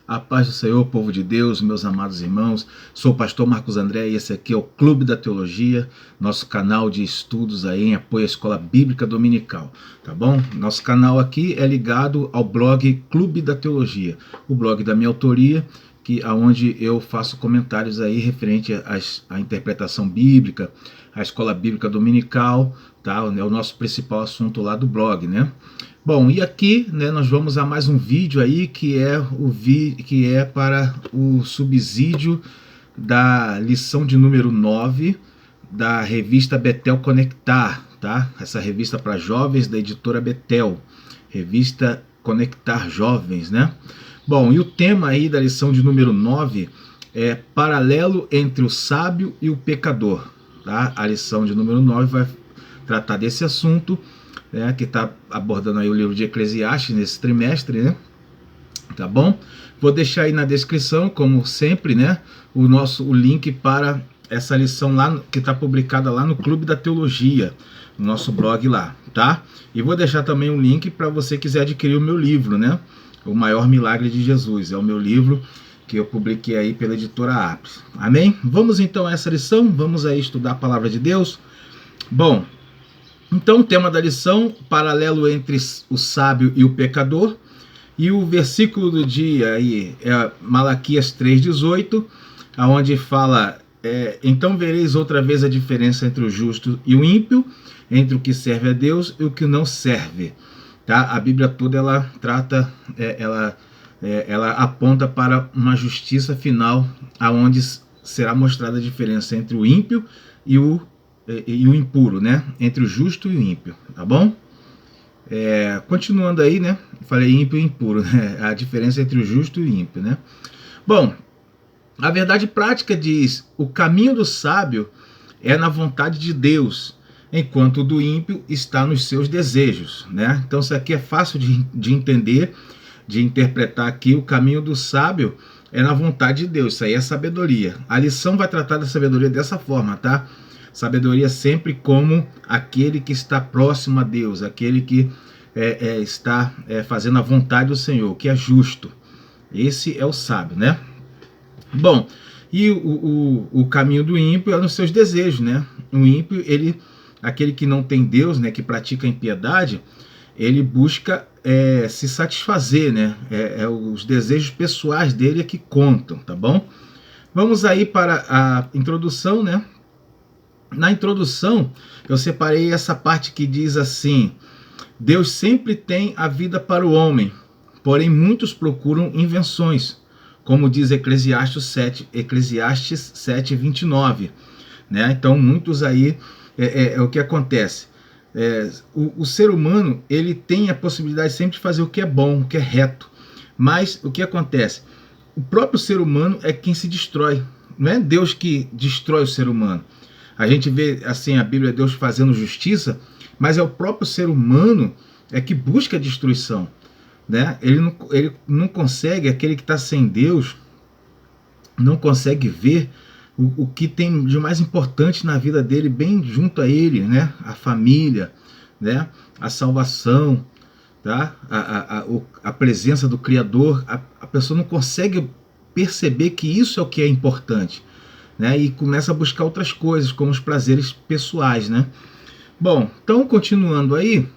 A paz do Senhor, povo de Deus, meus amados irmãos. Sou o pastor Marcos André e esse aqui é o Clube da Teologia, nosso canal de estudos aí em apoio à Escola Bíblica Dominical, tá bom? Nosso canal aqui é ligado ao blog Clube da Teologia, o blog da minha autoria, onde eu faço comentários aí referente à interpretação bíblica, à Escola Bíblica Dominical, tá? É o nosso principal assunto lá do blog, né? Bom, e aqui, né, nós vamos a mais um vídeo aí que é para o subsídio da lição de número 9 da revista Betel Conectar, tá? Essa revista para jovens da editora Betel, revista Conectar Jovens, né? Bom, e o tema aí da lição de número 9 é paralelo entre o sábio e o pecador, tá? A lição de número 9 vai tratar desse assunto, né, que está abordando aí o livro de Eclesiastes nesse trimestre, né? Tá bom? Vou deixar aí na descrição, como sempre, né, o link para essa lição lá, que está publicada lá no Clube da Teologia, no nosso blog lá, tá? E vou deixar também um link para você quiser adquirir o meu livro, né? O Maior Milagre de Jesus. É o meu livro que eu publiquei aí pela editora Apres. Amém? Vamos então a essa lição? Vamos aí estudar a palavra de Deus? Bom, então o tema da lição, paralelo entre o sábio e o pecador. E o versículo do dia aí é Malaquias 3,18, onde fala: então vereis outra vez a diferença entre o justo e o ímpio, entre o que serve a Deus e o que não serve. Tá? A Bíblia toda ela trata, ela aponta para uma justiça final, aonde será mostrada a diferença entre o ímpio e o impuro, né? Entre o justo e o ímpio, tá bom? Continuando aí, né? Falei ímpio e impuro, né? A diferença entre o justo e o ímpio, né? Bom, a verdade prática diz: o caminho do sábio é na vontade de Deus, enquanto o do ímpio está nos seus desejos, né? Então isso aqui é fácil de entender, de interpretar aqui. O caminho do sábio é na vontade de Deus, isso aí é sabedoria. A lição vai tratar da sabedoria dessa forma, tá? Sabedoria sempre como aquele que está próximo a Deus, aquele que está fazendo a vontade do Senhor, que é justo. Esse é o sábio, né? Bom, e o caminho do ímpio é nos seus desejos, né? O ímpio, aquele que não tem Deus, né, que pratica a impiedade, ele busca se satisfazer, né? Os desejos pessoais dele é que contam, tá bom? Vamos aí para a introdução, né? Na introdução, eu separei essa parte que diz assim: Deus sempre tem a vida para o homem, porém muitos procuram invenções, como diz Eclesiastes 7:29, né? Então muitos aí, o que acontece? O ser humano, ele tem a possibilidade sempre de fazer o que é bom, o que é reto, mas o que acontece? O próprio ser humano é quem se destrói, não é Deus que destrói o ser humano. A gente vê assim a Bíblia, Deus fazendo justiça, mas é o próprio ser humano que busca a destruição, né? Ele não consegue, aquele que está sem Deus, não consegue ver o que tem de mais importante na vida dele, bem junto a ele, né? A família, né? A salvação, tá? A presença do Criador. A pessoa não consegue perceber que isso é o que é importante, né? E começa a buscar outras coisas, como os prazeres pessoais, né? Bom, então continuando aí,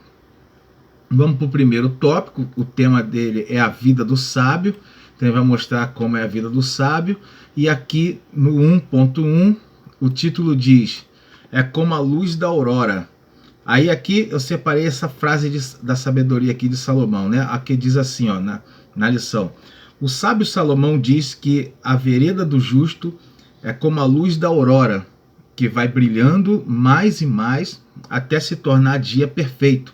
vamos para o primeiro tópico. O tema dele é a vida do sábio. Então ele vai mostrar como é a vida do sábio. E aqui no 1.1, o título diz: é como a luz da aurora. Aí aqui eu separei essa frase da sabedoria aqui de Salomão, né? Aqui diz assim, ó, na lição: o sábio Salomão diz que a vereda do justo é como a luz da aurora, que vai brilhando mais e mais até se tornar dia perfeito.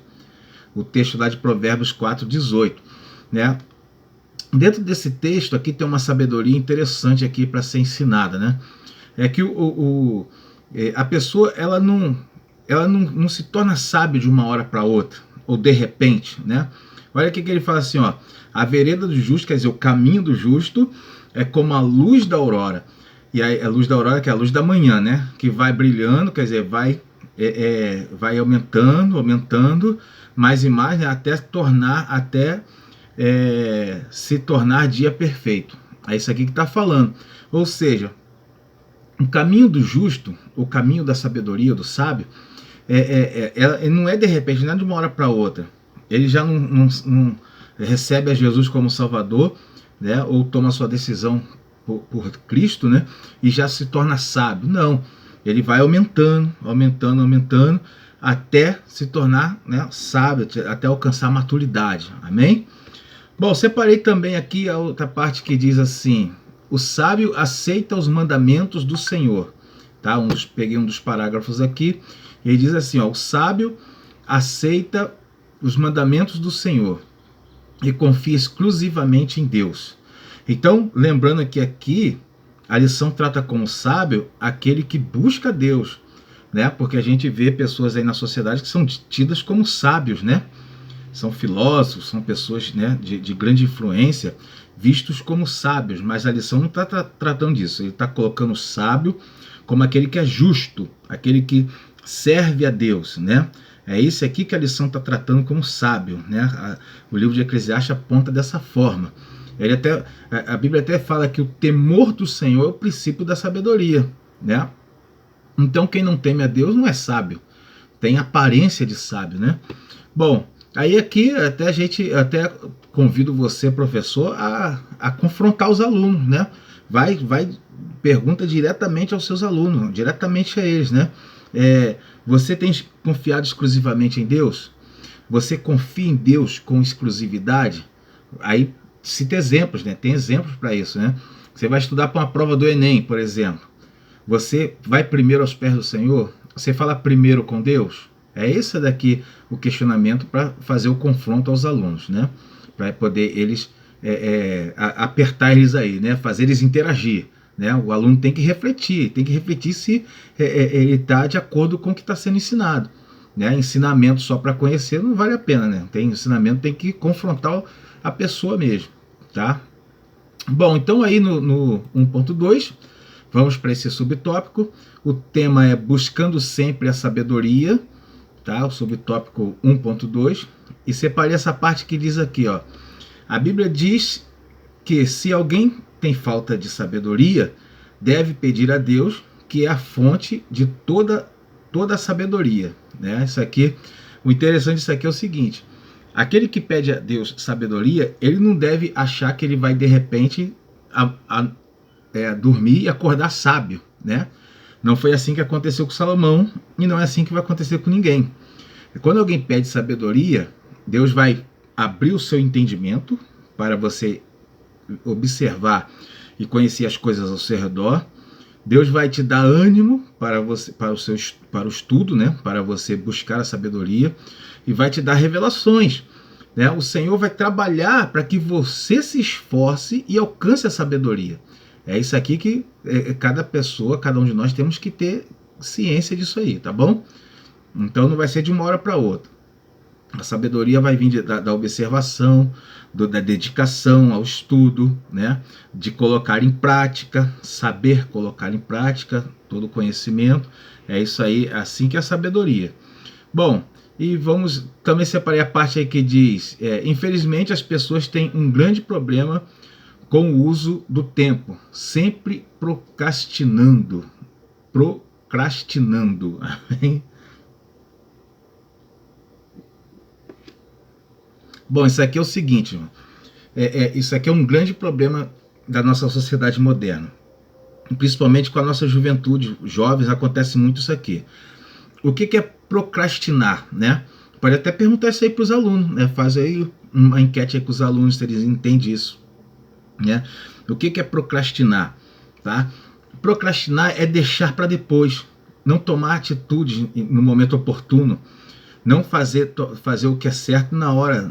O texto lá de Provérbios 4:18, né? Dentro desse texto aqui tem uma sabedoria interessante aqui para ser ensinada, né? É que a pessoa ela não se torna sábio de uma hora para outra, ou de repente, né? Olha o que ele fala assim, ó: a vereda do justo, quer dizer, o caminho do justo é como a luz da aurora. E a luz da aurora, que é a luz da manhã, né? Que vai brilhando, quer dizer, vai aumentando mais e mais, né? Até tornar se tornar dia perfeito. É isso aqui que está falando. Ou seja, o caminho do justo, o caminho da sabedoria, do sábio, não é de repente, não é de uma hora para outra. Ele já não recebe a Jesus como Salvador, né, ou toma sua decisão por Cristo, né, e já se torna sábio. Não, ele vai aumentando, até se tornar, né, sábio, até alcançar a maturidade. Amém? Bom, separei também aqui a outra parte que diz assim: o sábio aceita os mandamentos do Senhor. Tá? Peguei um dos parágrafos aqui, e ele diz assim, ó, o sábio aceita os mandamentos do Senhor e confia exclusivamente em Deus. Então, lembrando que aqui a lição trata como sábio aquele que busca Deus, né? Porque a gente vê pessoas aí na sociedade que são tidas como sábios, né? São filósofos, são pessoas, né, de grande influência, vistos como sábios, mas a lição não está tratando disso. Ele está colocando o sábio como aquele que é justo, aquele que serve a Deus, né? É isso aqui que a lição está tratando como sábio, né? O livro de Eclesiastes aponta dessa forma. A Bíblia até fala que o temor do Senhor é o princípio da sabedoria, né? Então quem não teme a Deus não é sábio, tem aparência de sábio, né? Bom, aí aqui até convido você, professor, a confrontar os alunos, né? Vai pergunta diretamente aos seus alunos, diretamente a eles, né? Você tem confiado exclusivamente em Deus? Você confia em Deus com exclusividade? Aí cita exemplos, né? Tem exemplos para isso, né? Você vai estudar para uma prova do Enem, por exemplo. Você vai primeiro aos pés do Senhor? Você fala primeiro com Deus? É esse daqui o questionamento para fazer o confronto aos alunos, né? Para poder eles apertar eles aí, né? Fazer eles interagir, né? O aluno tem que refletir se ele está de acordo com o que está sendo ensinado, né? Ensinamento só para conhecer não vale a pena, né? Ensinamento tem que confrontar a pessoa mesmo, tá? Bom, então aí no 1.2 vamos para esse subtópico. O tema é buscando sempre a sabedoria, tá? O subtópico 1.2, e separei essa parte que diz aqui, ó: a Bíblia diz que se alguém tem falta de sabedoria, deve pedir a Deus, que é a fonte de toda a sabedoria, né? Isso aqui, o interessante disso aqui é o seguinte: aquele que pede a Deus sabedoria, ele não deve achar que ele vai de repente dormir e acordar sábio, né? Não foi assim que aconteceu com Salomão e não é assim que vai acontecer com ninguém. Quando alguém pede sabedoria, Deus vai abrir o seu entendimento para você observar e conhecer as coisas ao seu redor. Deus vai te dar ânimo para o estudo, né? Para você buscar a sabedoria, e vai te dar revelações, né? O Senhor vai trabalhar para que você se esforce e alcance a sabedoria. É isso aqui que cada pessoa, cada um de nós temos que ter ciência disso aí, tá bom? Então não vai ser de uma hora para outra. A sabedoria vai vir da observação, da dedicação ao estudo, né? De colocar em prática, saber colocar em prática todo o conhecimento. É isso aí, assim que é a sabedoria. Bom, e vamos também separar a parte aí que diz: infelizmente as pessoas têm um grande problema com o uso do tempo, sempre procrastinando. Amém? Bom, isso aqui é o seguinte, isso aqui é um grande problema da nossa sociedade moderna, principalmente com a nossa juventude, jovens, acontece muito isso aqui. O que é procrastinar, né? Pode até perguntar isso aí para os alunos, né? Faz aí uma enquete aí com os alunos se eles entendem isso, né? O que é procrastinar, tá? Procrastinar é deixar para depois, não tomar atitude no momento oportuno, não fazer o que é certo na hora,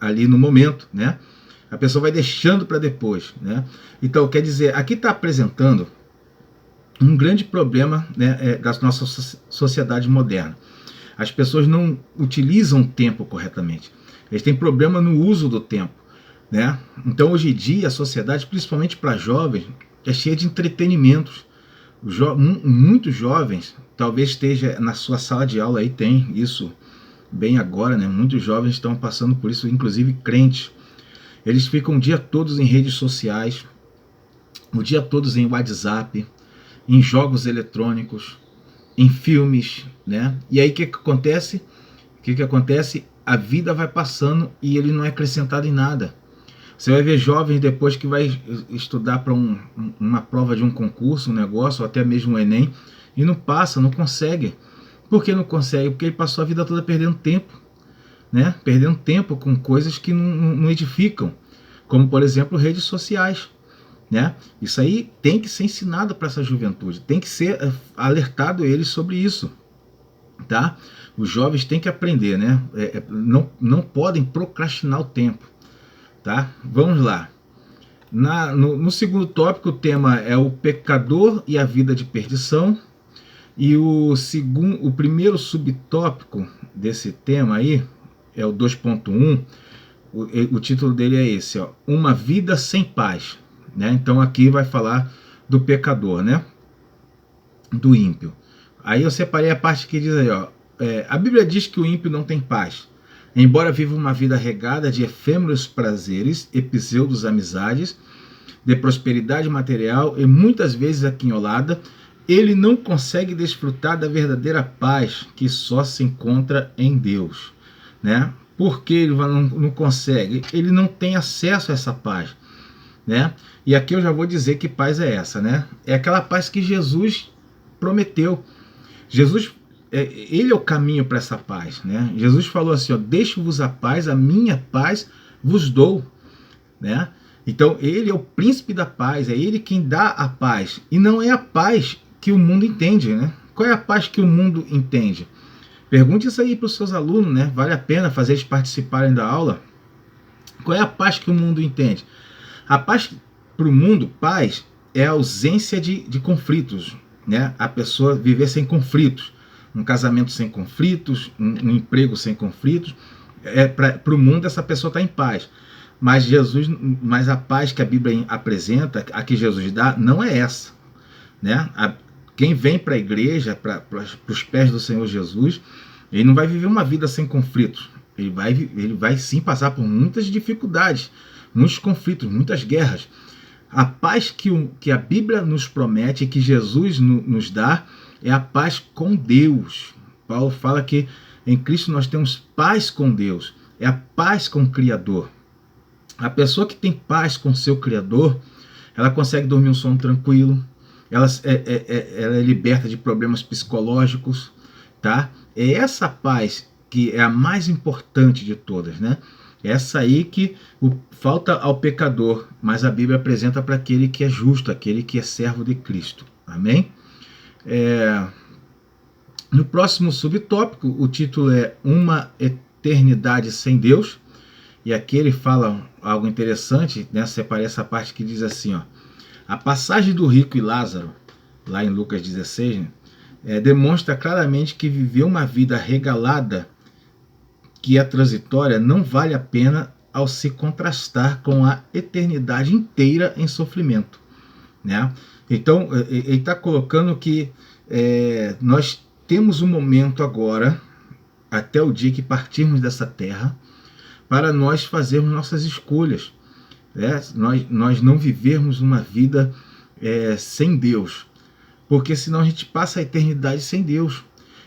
ali no momento, né? A pessoa vai deixando para depois, né? Então, quer dizer, aqui está apresentando um grande problema, né, da nossa sociedade moderna. As pessoas não utilizam o tempo corretamente. Eles têm problema no uso do tempo, né? Então, hoje em dia, a sociedade, principalmente para jovens, é cheia de entretenimentos. Muitos jovens, talvez esteja na sua sala de aula aí, tem isso bem agora, né? Muitos jovens estão passando por isso, inclusive crentes. Eles ficam o dia todo em redes sociais, o dia todo em WhatsApp, em jogos eletrônicos, em filmes, né? E aí o que acontece? O que acontece? A vida vai passando e ele não é acrescentado em nada. Você vai ver jovens depois que vai estudar para uma prova de um concurso, um negócio, ou até mesmo um Enem, e não passa, não consegue. Por que não consegue? Porque ele passou a vida toda perdendo tempo, né? Perdendo tempo com coisas que não edificam, como por exemplo redes sociais, né? Isso aí tem que ser ensinado para essa juventude, tem que ser alertado eles sobre isso, tá? Os jovens têm que aprender, né? Não podem procrastinar o tempo, tá? Vamos lá. No segundo tópico, o tema é o pecador e a vida de perdição. E o primeiro subtópico desse tema aí é o 2.1. O título dele é esse, ó, uma vida sem paz, né? Então aqui vai falar do pecador, né? Do ímpio. Aí eu separei a parte que diz aí, ó, a Bíblia diz que o ímpio não tem paz, embora viva uma vida regada de efêmeros prazeres e pseudos amizades, de prosperidade material e muitas vezes aquinholada, ele não consegue desfrutar da verdadeira paz que só se encontra em Deus, né? Por que ele não consegue? Ele não tem acesso a essa paz, né? E aqui eu já vou dizer que paz é essa, né? É aquela paz que Jesus prometeu. Jesus, ele é o caminho para essa paz, né? Jesus falou assim, ó, deixo-vos a paz, a minha paz vos dou, né? Então ele é o príncipe da paz, é ele quem dá a paz, e não é a paz que o mundo entende, né? Qual é a paz que o mundo entende? Pergunte isso aí para os seus alunos, né? Vale a pena fazer eles participarem da aula. Qual é a paz que o mundo entende? A paz para o mundo, paz, é a ausência de conflitos, né? A pessoa viver sem conflitos, um casamento sem conflitos, um emprego sem conflitos. Para o mundo essa pessoa está em paz. Mas a paz que a Bíblia apresenta, a que Jesus dá, não é essa, né? Quem vem para a igreja, para os pés do Senhor Jesus, ele não vai viver uma vida sem conflitos. Ele vai sim passar por muitas dificuldades, muitos conflitos, muitas guerras. A paz que a Bíblia nos promete e que Jesus nos dá é a paz com Deus. Paulo fala que em Cristo nós temos paz com Deus, é a paz com o Criador. A pessoa que tem paz com seu Criador, ela consegue dormir um sono tranquilo, ela é liberta de problemas psicológicos, tá? É essa paz que é a mais importante de todas, né? Essa aí que falta ao pecador, mas a Bíblia apresenta para aquele que é justo, aquele que é servo de Cristo. Amém? No próximo subtópico, o título é Uma Eternidade Sem Deus. E aqui ele fala algo interessante, né? Separei essa parte que diz assim, ó, a passagem do rico e Lázaro, lá em Lucas 16, né, demonstra claramente que viver uma vida regalada, que é transitória, não vale a pena ao se contrastar com a eternidade inteira em sofrimento, né? Então, ele está colocando que nós temos um momento agora, até o dia que partirmos dessa terra, para nós fazermos nossas escolhas, né? Nós não vivermos uma vida sem Deus, porque senão a gente passa a eternidade sem Deus.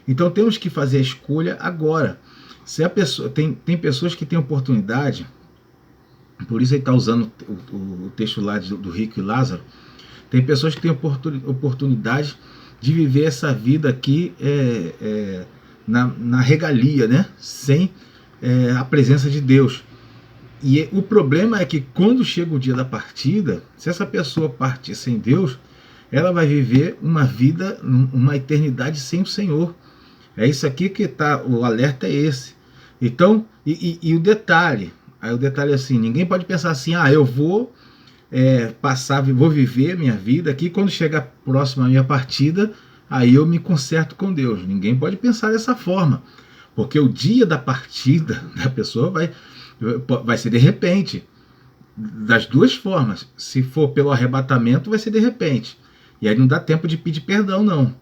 Então temos que fazer a escolha agora. Se a pessoa tem pessoas que têm oportunidade, por isso ele está usando o texto lá do rico e Lázaro, tem pessoas que têm oportunidade de viver essa vida aqui na regalia, né? Sem a presença de Deus. E o problema é que quando chega o dia da partida, se essa pessoa partir sem Deus, ela vai viver uma vida, uma eternidade sem o Senhor. É isso aqui que tá, o alerta é esse. Então, e o detalhe, aí o detalhe é assim, ninguém pode pensar assim, eu vou vou viver minha vida aqui, quando chegar próximo à minha partida, aí eu me conserto com Deus. Ninguém pode pensar dessa forma, porque o dia da partida da pessoa vai ser de repente, das duas formas. Se for pelo arrebatamento, vai ser de repente, e aí não dá tempo de pedir perdão, não.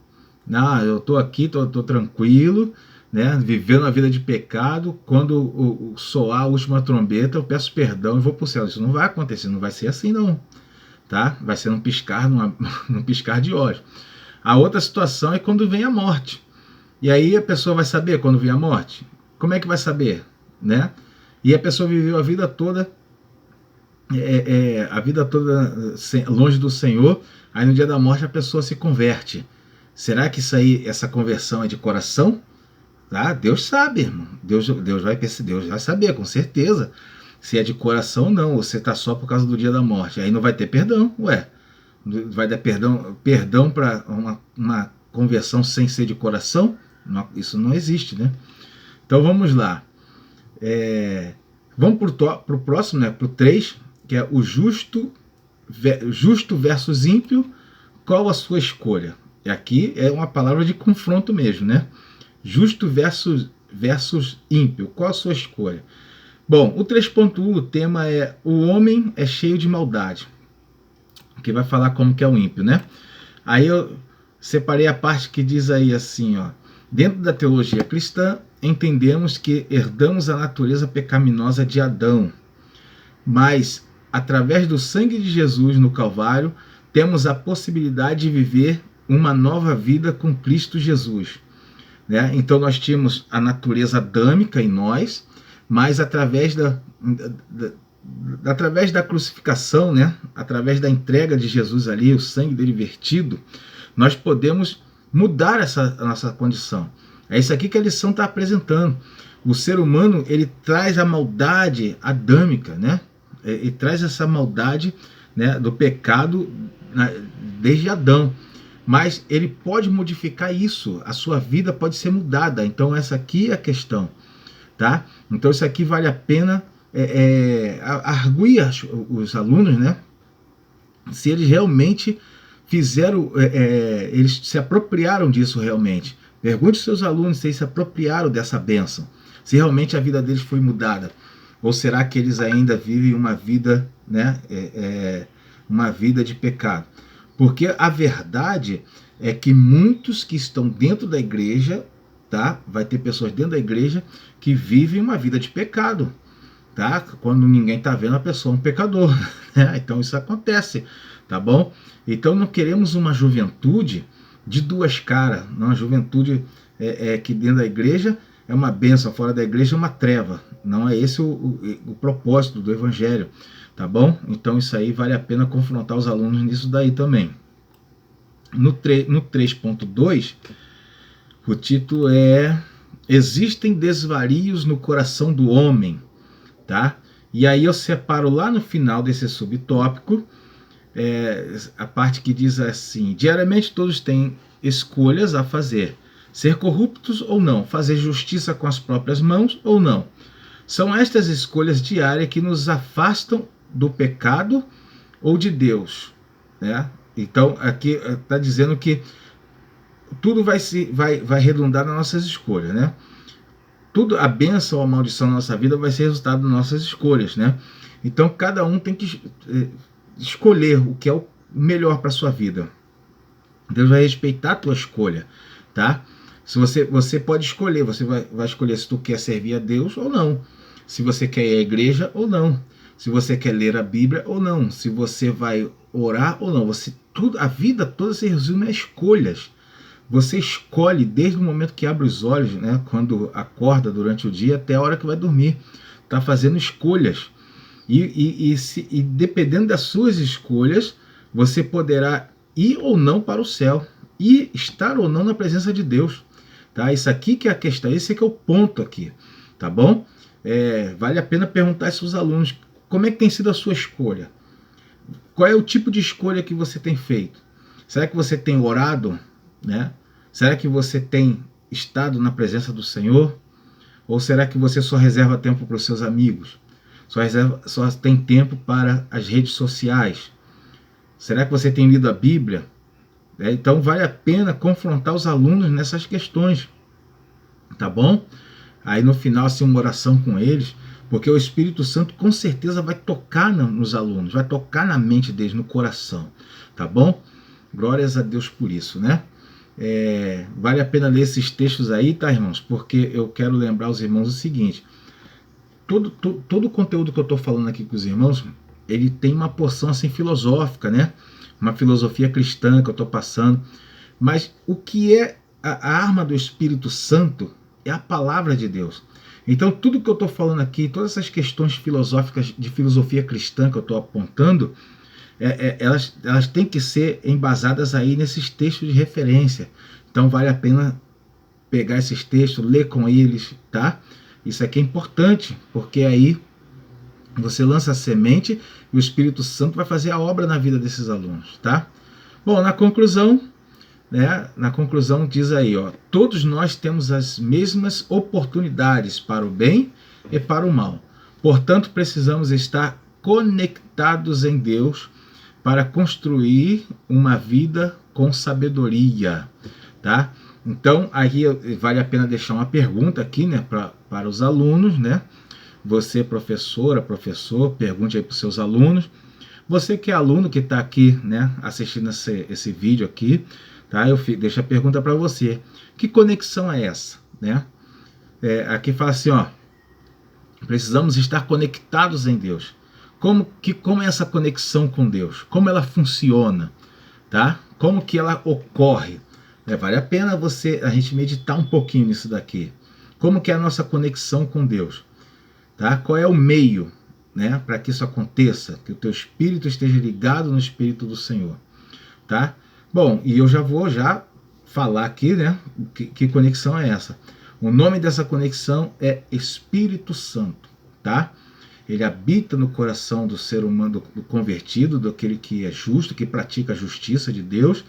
Eu estou aqui, estou tranquilo, né, vivendo a vida de pecado, quando soar a última trombeta, eu peço perdão e vou para o céu. Isso não vai acontecer, não vai ser assim não, tá? Vai ser num piscar, num piscar de olhos. A outra situação é quando vem a morte. E aí a pessoa vai saber quando vem a morte? Como é que vai saber, né? E a pessoa viveu a vida toda longe do Senhor, aí no dia da morte a pessoa se converte. Será que isso aí, essa conversão é de coração? Tá? Deus sabe, irmão. Deus vai saber, com certeza, se é de coração ou não, ou se está só por causa do dia da morte. Aí não vai ter perdão, ué. Vai dar perdão para uma conversão sem ser de coração? Não, isso não existe, né? Então vamos lá. Vamos para o próximo, né? Para o 3, que é o justo versus ímpio. Qual a sua escolha? E aqui é uma palavra de confronto mesmo, né? Justo versus ímpio. Qual a sua escolha? Bom, o 3.1, o tema é o homem é cheio de maldade. Que vai falar como que é o ímpio, né? Aí eu separei a parte que diz aí assim, ó. Dentro da teologia cristã, entendemos que herdamos a natureza pecaminosa de Adão. Mas, através do sangue de Jesus no Calvário, temos a possibilidade de viver uma nova vida com Cristo Jesus. Né? Então nós tínhamos a natureza adâmica em nós, mas através da crucificação, né? Através da entrega de Jesus ali, o sangue dele vertido, nós podemos mudar a nossa condição. É isso aqui que a lição está apresentando. O ser humano, ele traz a maldade adâmica, né? Ele traz essa maldade, né, do pecado desde Adão. Mas ele pode modificar isso, a sua vida pode ser mudada. Então essa aqui é a questão, tá? Então isso aqui vale a pena arguir os alunos, né? Se eles realmente fizeram, eles se apropriaram disso realmente. Pergunte aos seus alunos se eles se apropriaram dessa bênção, se realmente a vida deles foi mudada, ou será que eles ainda vivem uma vida, né, uma vida de pecado? Porque a verdade é que muitos que estão dentro da igreja, tá? Vai ter pessoas dentro da igreja que vivem uma vida de pecado, tá? Quando ninguém está vendo, a pessoa é um pecador, né? Então isso acontece, tá bom? Então não queremos uma juventude de duas caras, não, uma juventude que dentro da igreja é uma bênção, fora da igreja é uma treva. Não é esse o propósito do evangelho. Tá bom? Então isso aí vale a pena confrontar os alunos nisso daí também. No 3.2, o título é Existem desvarios no coração do homem, tá? E aí eu separo lá no final desse subtópico a parte que diz assim: diariamente todos têm escolhas a fazer, ser corruptos ou não, fazer justiça com as próprias mãos ou não. São estas escolhas diárias que nos afastam do pecado ou de Deus, né? Então aqui está dizendo que tudo vai redundar nas nossas escolhas, né? Tudo, a bênção ou a maldição na nossa vida vai ser resultado das nossas escolhas, né? Então cada um tem que escolher o que é o melhor para a sua vida. Deus vai respeitar a tua escolha, tá? Se você pode escolher, você vai escolher se tu quer servir a Deus ou não, se você quer ir à igreja ou não, se você quer ler a Bíblia ou não, se você vai orar ou não. A vida toda se resume a escolhas. Você escolhe desde o momento que abre os olhos, né, quando acorda durante o dia, até a hora que vai dormir. Está fazendo escolhas. E dependendo das suas escolhas, você poderá ir ou não para o céu, e estar ou não na presença de Deus. Tá? Isso aqui que é a questão, esse que é o ponto aqui. Tá bom? Vale a pena perguntar aos seus alunos como é que tem sido a sua escolha. Qual é o tipo de escolha que você tem feito? Será que você tem orado, né? Será que você tem estado na presença do Senhor? Ou será que você só reserva tempo para os seus amigos? Só tem tempo para as redes sociais? Será que você tem lido a Bíblia? Então vale a pena confrontar os alunos nessas questões, tá bom? Aí no final, assim, uma oração com eles, porque o Espírito Santo com certeza vai tocar nos alunos, vai tocar na mente deles, no coração, tá bom? Glórias a Deus por isso, né? Vale a pena ler esses textos aí, tá, irmãos? Porque eu quero lembrar os irmãos o seguinte: todo o conteúdo que eu estou falando aqui com os irmãos, ele tem uma porção assim filosófica, né? Uma filosofia cristã que eu estou passando. Mas o que é a arma do Espírito Santo é a palavra de Deus. Então tudo que eu estou falando aqui, todas essas questões filosóficas de filosofia cristã que eu estou apontando, elas têm que ser embasadas aí nesses textos de referência. Então vale a pena pegar esses textos, ler com eles, tá? Isso aqui é importante, porque aí você lança a semente e o Espírito Santo vai fazer a obra na vida desses alunos, tá? Bom, na conclusão, diz aí, ó, todos nós temos as mesmas oportunidades para o bem e para o mal. Portanto, precisamos estar conectados em Deus para construir uma vida com sabedoria, tá? Então, aí vale a pena deixar uma pergunta aqui, né, para os alunos, né? Você, professora, professor, pergunte aí para os seus alunos. Você que é aluno que está aqui, né, assistindo esse vídeo aqui, tá? Eu deixo a pergunta para você. Que conexão é essa, né? Aqui fala assim, ó, precisamos estar conectados em Deus. Como é essa conexão com Deus? Como ela funciona, tá? Como que ela ocorre? Vale a pena a gente meditar um pouquinho nisso daqui. Como que é a nossa conexão com Deus? Tá? Qual é o meio, né, para que isso aconteça? Que o teu espírito esteja ligado no Espírito do Senhor. Tá? Bom, e eu já vou falar aqui, né, que conexão é essa. O nome dessa conexão é Espírito Santo. Tá? Ele habita no coração do ser humano, do convertido, daquele que é justo, que pratica a justiça de Deus.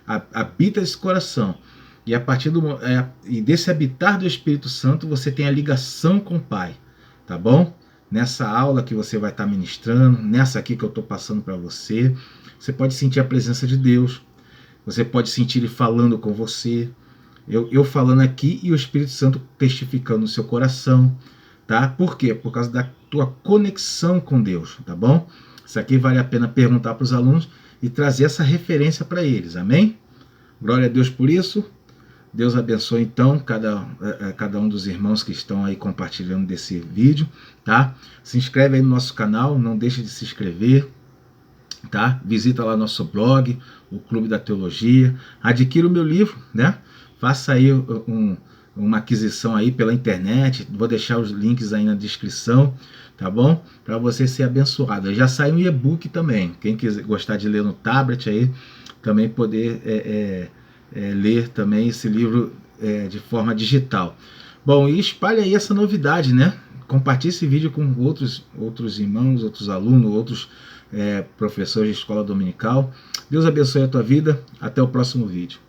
Habita esse coração. E a partir desse habitar do Espírito Santo, você tem a ligação com o Pai. Tá bom? Nessa aula que você vai estar ministrando, nessa aqui que eu estou passando para você, você pode sentir a presença de Deus. Você pode sentir Ele falando com você. Eu falando aqui e o Espírito Santo testificando no seu coração. Tá? Por quê? Por causa da tua conexão com Deus. Tá bom? Isso aqui vale a pena perguntar para os alunos e trazer essa referência para eles, amém? Glória a Deus por isso. Deus abençoe então cada um dos irmãos que estão aí compartilhando desse vídeo, tá? Se inscreve aí no nosso canal, não deixe de se inscrever, tá? Visita lá nosso blog, o Clube da Teologia, adquira o meu livro, né? Faça aí uma aquisição aí pela internet, vou deixar os links aí na descrição, tá bom? Para você ser abençoado. Já saiu um e-book também, quem quiser gostar de ler no tablet aí, também poder ler também esse livro de forma digital. Bom, e espalhe aí essa novidade, né? Compartilhe esse vídeo com outros irmãos, outros alunos, outros professores de escola dominical. Deus abençoe a tua vida. Até o próximo vídeo.